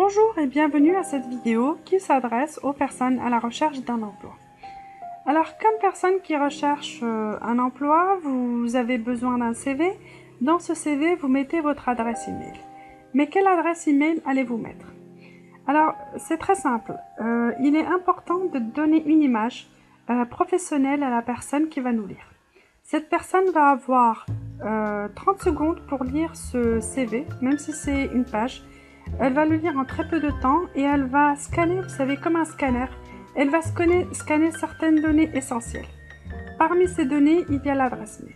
Bonjour et bienvenue à cette vidéo qui s'adresse aux personnes à la recherche d'un emploi. Alors, comme personne qui recherche un emploi, vous avez besoin d'un CV. Dans ce CV, vous mettez votre adresse email. Mais quelle adresse email allez-vous mettre? Alors, c'est très simple. Il est important de donner une image professionnelle à la personne qui va nous lire. Cette personne va avoir 30 secondes pour lire ce CV, même si c'est une page. Elle va le lire en très peu de temps et elle va scanner, vous savez, comme un scanner. Elle va scanner certaines données essentielles. Parmi ces données, il y a l'adresse mail.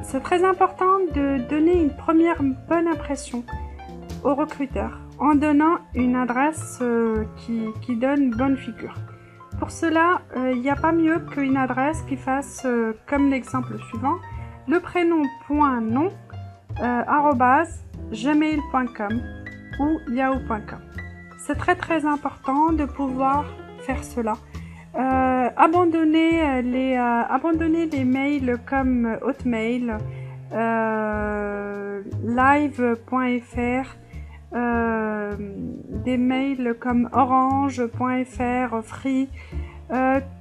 C'est très important de donner une première bonne impression au recruteur en donnant une adresse qui donne bonne figure. Pour cela, il n'y a pas mieux qu'une adresse qui fasse comme l'exemple suivant, le prénom.nom @gmail.com ou yahoo.com. C'est très important de pouvoir faire cela. Abandonner les mails comme Hotmail, live.fr, des mails comme orange.fr, free,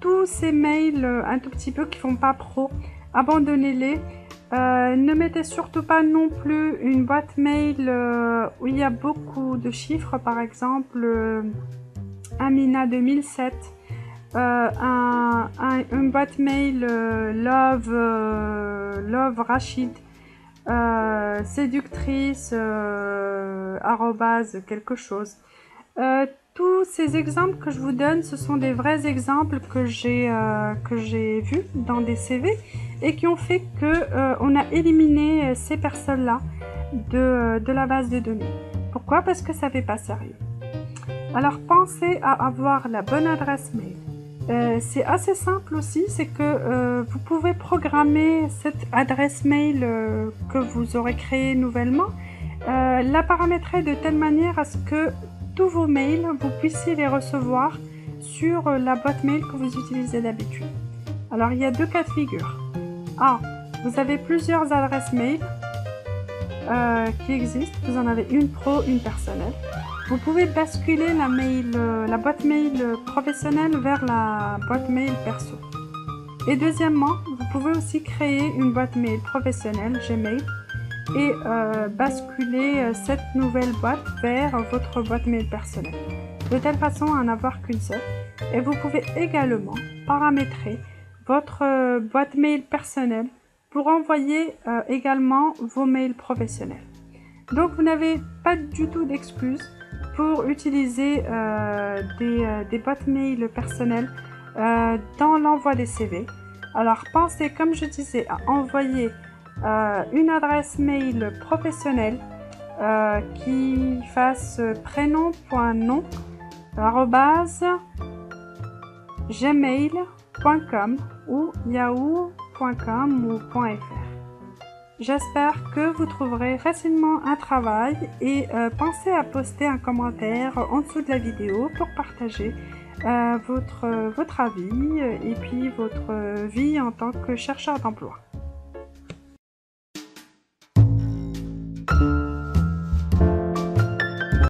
tous ces mails un tout petit peu qui font pas pro, abandonnez-les. Ne mettez surtout pas non plus une boîte mail où il y a beaucoup de chiffres, par exemple Amina 2007, une boîte mail Love Rachid, séductrice arrobase quelque chose. Tous ces exemples que je vous donne, ce sont des vrais exemples que j'ai vus dans des CV et qui ont fait que on a éliminé ces personnes-là de la base de données. Pourquoi? Parce que ça fait pas sérieux. Alors pensez à avoir la bonne adresse mail. C'est assez simple aussi, c'est que vous pouvez programmer cette adresse mail que vous aurez créée nouvellement, la paramétrer de telle manière à ce que tous vos mails, vous puissiez les recevoir sur la boîte mail que vous utilisez d'habitude. Alors, il y a deux cas de figure. A. Vous avez plusieurs adresses mail qui existent. Vous en avez une pro, une personnelle. Vous pouvez basculer la boîte mail professionnelle vers la boîte mail perso. Et deuxièmement, vous pouvez aussi créer une boîte mail professionnelle, Gmail, et basculer cette nouvelle boîte vers votre boîte mail personnelle, de telle façon à n'avoir qu'une seule. Et vous pouvez également paramétrer votre boîte mail personnelle pour envoyer également vos mails professionnels. Donc vous n'avez pas du tout d'excuses pour utiliser des boîtes mail personnelles dans l'envoi des CV. Alors pensez, comme je disais, à envoyer une adresse mail professionnelle qui fasse prénom.nom @gmail.com ou yahoo.com ou .fr. J'espère que vous trouverez facilement un travail et pensez à poster un commentaire en dessous de la vidéo pour partager votre avis et puis votre vie en tant que chercheur d'emploi.